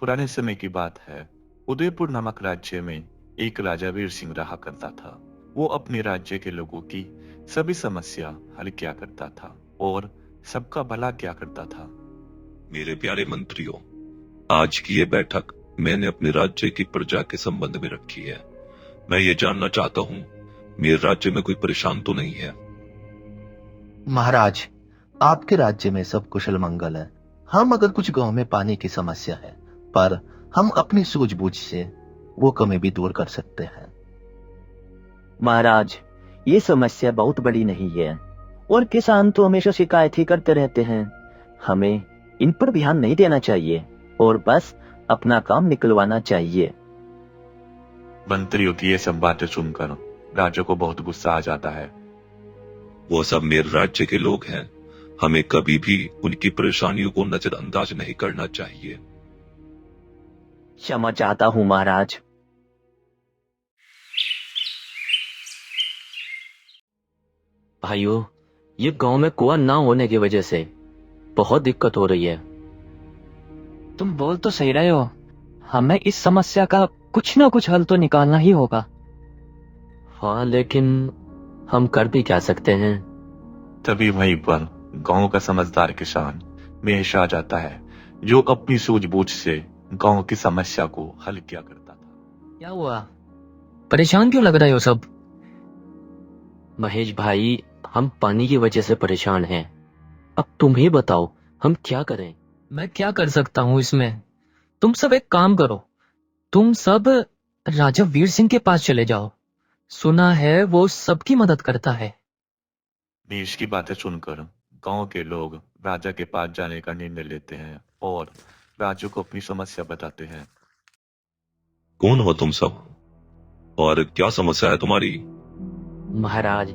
पुराने समय की बात है। उदयपुर नामक राज्य में एक राजा वीर सिंह रहा करता था। वो अपने राज्य के लोगों की सभी समस्या हल किया करता था और सबका भला किया करता था। मेरे प्यारे मंत्रियों, आज की ये बैठक मैंने अपने राज्य की प्रजा के संबंध में रखी है। मैं ये जानना चाहता हूँ, मेरे राज्य में कोई परेशान तो नहीं है? महाराज, आपके राज्य में सब कुशल मंगल है। हम अगर कुछ गांव में पानी की समस्या है, पर हम अपनी सूझबूझ से वो कमी भी दूर कर सकते हैं। महाराज, ये समस्या बहुत बड़ी नहीं है और किसान तो हमेशा शिकायत ही करते रहते हैं। हमें इन पर ध्यान नहीं देना चाहिए और बस अपना काम निकलवाना चाहिए। मंत्रियों की ये सब बातें सुनकर राजा को बहुत गुस्सा आ जाता है। वो सब मेरे राज्य के लोग हैं। हमें कभी भी उनकी परेशानियों को नजरअंदाज नहीं करना चाहिए। क्षमा चाहता हूँ महाराज। भाइयों, ये गांव में कुआं ना होने की वजह से बहुत दिक्कत हो रही है। तुम बोल तो सही रहे हो। हमें इस समस्या का कुछ ना कुछ हल तो निकालना ही होगा। हाँ, लेकिन हम कर भी क्या सकते हैं? तभी वहीं पर गांव का समझदार किसान महेश आ जाता है, जो अपनी सूझबूझ से गांव की समस्या को हल किया करता था। क्या हुआ? परेशान क्यों लग रहे हो सब? महेश भाई, हम पानी की वजह से परेशान हैं। अब तुम ही बताओ, हम क्या करें? मैं क्या कर सकता हूँ इसमें? तुम सब एक काम करो, तुम सब राजा वीर सिंह के पास चले जाओ। सुना है वो सबकी मदद करता है। महेश की बातें सुनकर गांव के लोग राजा के पास जाने का निर्णय लेते हैं और राजा को अपनी समस्या बताते हैं। कौन हो तुम सब और क्या समस्या है तुम्हारी? महाराज,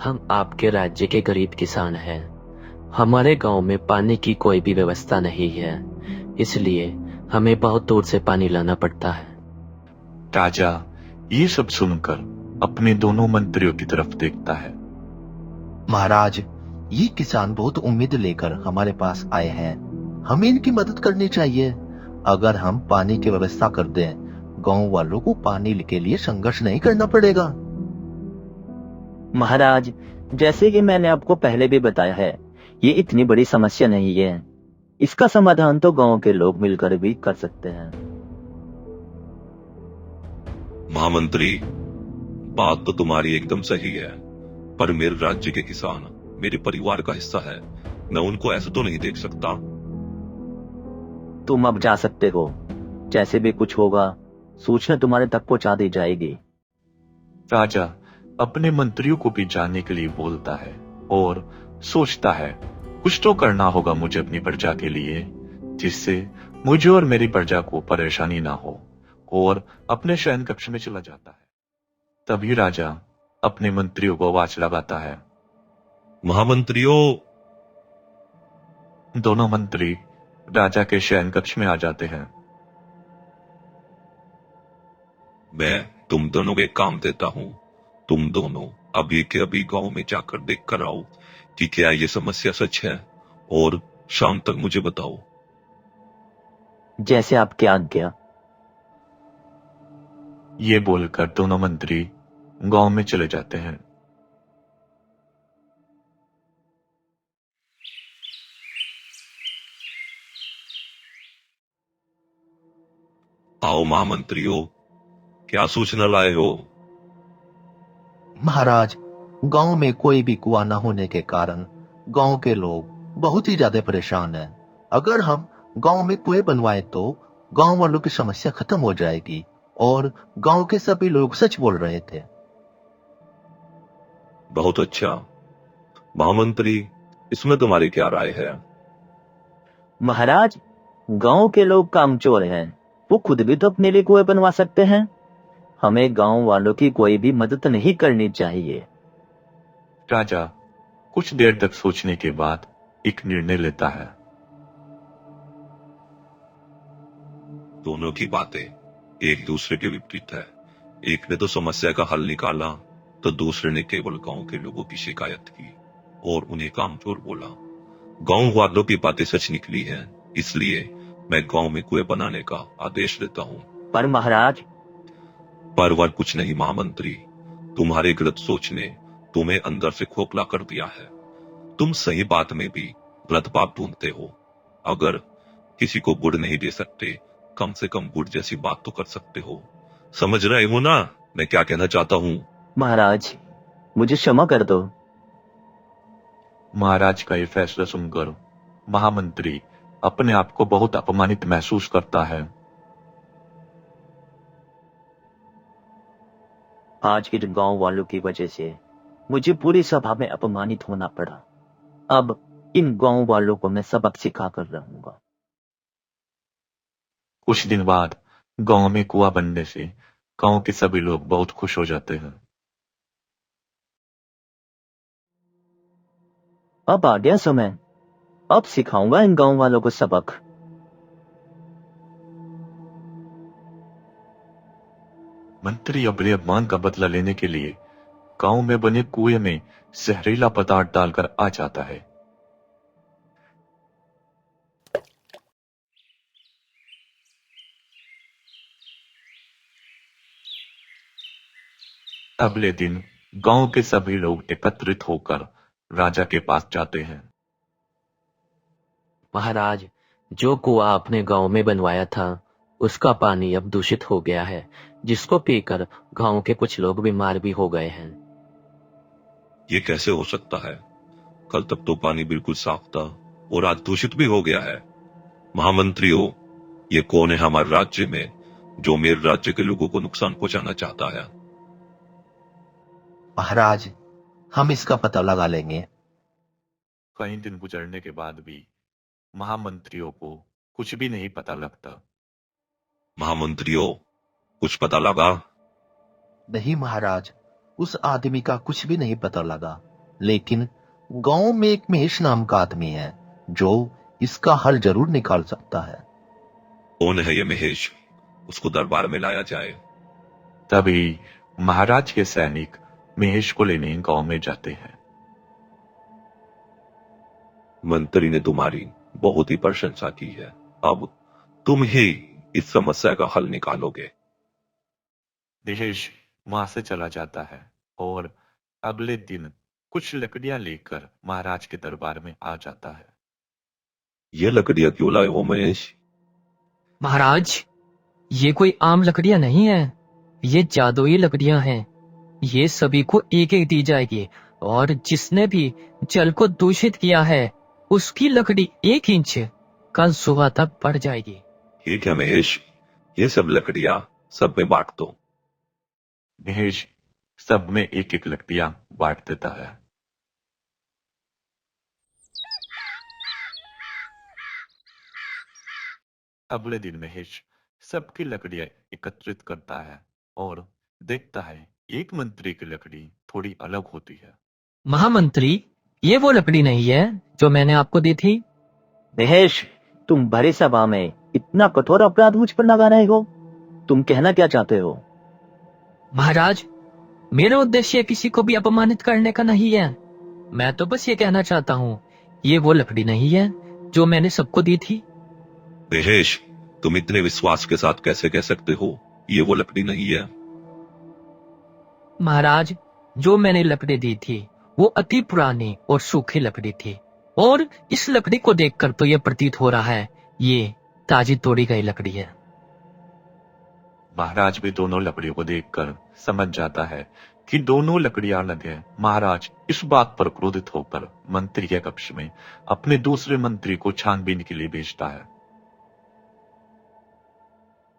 हम आपके राज्य के गरीब किसान हैं। हमारे गांव में पानी की कोई भी व्यवस्था नहीं है, इसलिए हमें बहुत दूर से पानी लाना पड़ता है। राजा ये सब सुनकर अपने दोनों मंत्रियों की तरफ देखता है। महाराज, ये किसान बहुत उम्मीद लेकर हमारे पास आए हैं। हमें इनकी मदद करनी चाहिए। अगर हम पानी की व्यवस्था कर दें, गांव वालों को पानी के लिए संघर्ष नहीं करना पड़ेगा। महाराज, जैसे कि मैंने आपको पहले भी बताया है, ये इतनी बड़ी समस्या नहीं है। इसका समाधान तो गांव के लोग मिलकर भी कर सकते हैं। महामंत्री, बात तो तुम्हारी एकदम सही है, पर मेरे राज्य के किसान मेरे परिवार का हिस्सा है। मैं उनको ऐसे तो नहीं देख सकता। तुम अब जा सकते हो। जैसे भी कुछ होगा, सूचना तुम्हारे तक पहुंचा दी जाएगी। राजा अपने मंत्रियों को भी जाने के लिए बोलता है और सोचता है, कुछ तो करना होगा मुझे अपनी प्रजा के लिए, जिससे मुझे और मेरी प्रजा को परेशानी ना हो, और अपने शयन कक्ष में चला जाता है। तभी राजा अपने मंत्रियों को आवाज लगाता है। महामंत्रियों, दोनों मंत्री राजा के शयन कक्ष में आ जाते हैं। मैं तुम दोनों को एक काम देता हूँ। तुम दोनों अभी के अभी गांव में जाकर देख कर आओ कि क्या ये समस्या सच है, और शाम तक मुझे बताओ। जैसे आपकी आज्ञा। ये बोलकर दोनों मंत्री गांव में चले जाते हैं। आओ महामंत्रियों, क्या सूचना लाए हो? महाराज, गांव में कोई भी कुआं न होने के कारण गांव के लोग बहुत ही ज्यादा परेशान हैं। अगर हम गांव में कुएं बनवाए तो गांव वालों की समस्या खत्म हो जाएगी, और गांव के सभी लोग सच बोल रहे थे। बहुत अच्छा। महामंत्री, इसमें तुम्हारी क्या राय है? महाराज, गांव के लोग कामचोर हैं। वो खुद भी तो अपने लिए कुएं बनवा सकते हैं। हमें गांव वालों की कोई भी मदद नहीं करनी चाहिए। राजा कुछ देर तक सोचने के बाद एक निर्णय लेता है। दोनों की बातें एक दूसरे के विपरीत है। एक ने तो समस्या का हल निकाला, तो दूसरे ने केवल गांव के लोगों की शिकायत की और उन्हें कामचोर बोला। गांव वालों की बातें सच निकली हैं, इसलिए मैं गांव में कुएं बनाने का आदेश देता हूँ। पर महाराज, परवर कुछ नहीं महामंत्री, तुम्हारे गलत सोच ने तुम्हें अंदर से खोखला कर दिया है। तुम सही बात में भी गलत बात ढूंढते हो। अगर किसी को गुड़ नहीं दे सकते, कम से कम गुड़ जैसी बात तो कर सकते हो। समझ रहे हो ना मैं क्या कहना चाहता हूँ? महाराज मुझे क्षमा कर दो। महाराज का ये फैसला सुनकर महामंत्री अपने आप को बहुत अपमानित महसूस करता है। आज इन गांव वालों की वजह से मुझे पूरी सभा में अपमानित होना पड़ा। अब इन गांव वालों को मैं सबक सिखा कर रहूंगा। कुछ दिन बाद गांव में कुआं बनने से गांव के सभी लोग बहुत खुश हो जाते हैं। अब आ गया समय, अब सिखाऊंगा इन गांव वालों को सबक। मंत्री अपने अपमान का बदला लेने के लिए गांव में बने कुएं में जहरीला पदार्थ डालकर आ जाता है। अगले दिन गांव के सभी लोग एकत्रित होकर राजा के पास जाते हैं। महाराज, जो कुआं आपने गांव में बनवाया था उसका पानी अब दूषित हो गया है, जिसको पीकर गांव के कुछ लोग बीमार भी हो गए हैं। ये कैसे हो सकता है? कल तक तो पानी बिल्कुल साफ था और आज दूषित भी हो गया है। महामंत्री हो, ये कौन है हमारे राज्य में जो मेरे राज्य के लोगों को नुकसान पहुंचाना चाहता है? महाराज, हम इसका पता लगा लेंगे। कई दिन गुजरने के बाद भी महामंत्रियों को कुछ भी नहीं पता लगता। महामंत्री हो, कुछ पता लगा? नहीं महाराज, उस आदमी का कुछ भी नहीं पता लगा, लेकिन गांव में एक महेश नाम का आदमी है जो इसका हल जरूर निकाल सकता है। कौन है ये महेश? उसको दरबार में लाया जाए। तभी महाराज के सैनिक महेश को लेने गांव में जाते हैं। मंत्री ने तुम्हारी बहुत ही प्रशंसा की है, अब तुम ही इस समस्या का हल निकालोगे। महेश वहां से चला जाता है और अगले दिन कुछ लकड़ियां लेकर महाराज के दरबार में आ जाता है। ये लकड़ियां क्यों लाए हो महेश? महाराज, ये कोई आम लकड़ियां नहीं है, ये जादुई लकड़ियां हैं। ये सभी को एक एक दी जाएगी और जिसने भी जल को दूषित किया है उसकी लकड़ी 1 इंच कल सुबह तक बढ़ जाएगी। ठीक है महेश, ये सब लकड़ियां सब में बांट दो। महेश सब में एक एक लकड़ियां बांट देता है। अगले दिन महेश सबकी लकड़ियां एकत्रित करता है और देखता है एक मंत्री की लकड़ी थोड़ी अलग होती है। महामंत्री, ये वो लकड़ी नहीं है जो मैंने आपको दी थी। महेश, तुम भरी सभा में इतना कठोर अपराध मुझ पर लगा रहे हो। तुम कहना क्या चाहते हो? महाराज, मेरा उद्देश्य किसी को भी अपमानित करने का नहीं है। मैं तो बस ये कहना चाहता हूँ, ये वो लकड़ी नहीं है जो मैंने सबको दी थी। महेश, तुम इतने विश्वास के साथ कैसे कह सकते हो ये वो लकड़ी नहीं है? महाराज, जो मैंने लकड़ी दी थी वो अति पुरानी और सूखी लकड़ी थी और इस लकड़ी को देखकर तो यह प्रतीत हो रहा है ये ताजी तोड़ी गई लकड़ी है। महाराज भी दोनों लकड़ियों को देखकर समझ जाता है कि दोनों लकड़ियां अलग है। महाराज इस बात पर क्रोधित होकर मंत्री के कक्ष में अपने दूसरे मंत्री को छानबीन के लिए भेजता है।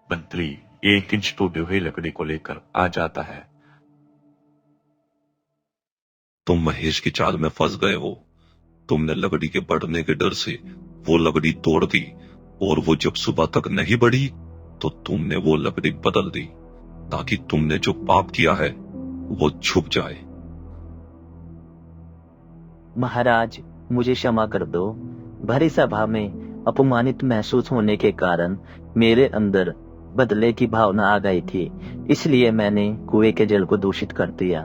मंत्री 1 इंच टूटी हुई लकड़ी को लेकर आ जाता है। तुम महेश की चाल में फंस गए हो। तुमने लकड़ी के बढ़ने के डर से वो लकड़ी तोड़ दी और वो जब सुबह तक नहीं बढ़ी तो तुमने वो लकड़ी बदल दी ताकि तुमने जो पाप किया है वो छुप जाए। महाराज, मुझे क्षमा कर दो। भरी सभा में अपमानित महसूस होने के कारण मेरे अंदर बदले की भावना आ गई थी, इसलिए मैंने कुएं के जल को दूषित कर दिया।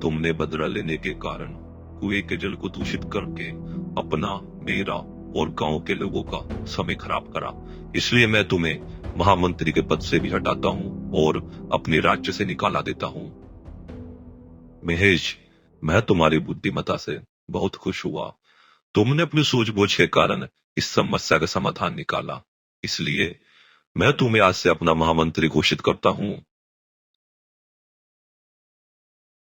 तुमने बदला लेने के कारण कुएं के जल को दूषित करके अपना, मेरा और गांव के लोगों का समय खराब करा, इसलिए मैं तुम्हें महामंत्री के पद से भी हटाता हूँ और अपने राज्य से निकाला देता हूँ। महेश, मैं तुम्हारी बुद्धिमत्ता से बहुत खुश हुआ। तुमने अपनी सूझबूझ के कारण इस समस्या का समाधान निकाला, इसलिए मैं तुम्हें आज से अपना महामंत्री घोषित करता हूँ।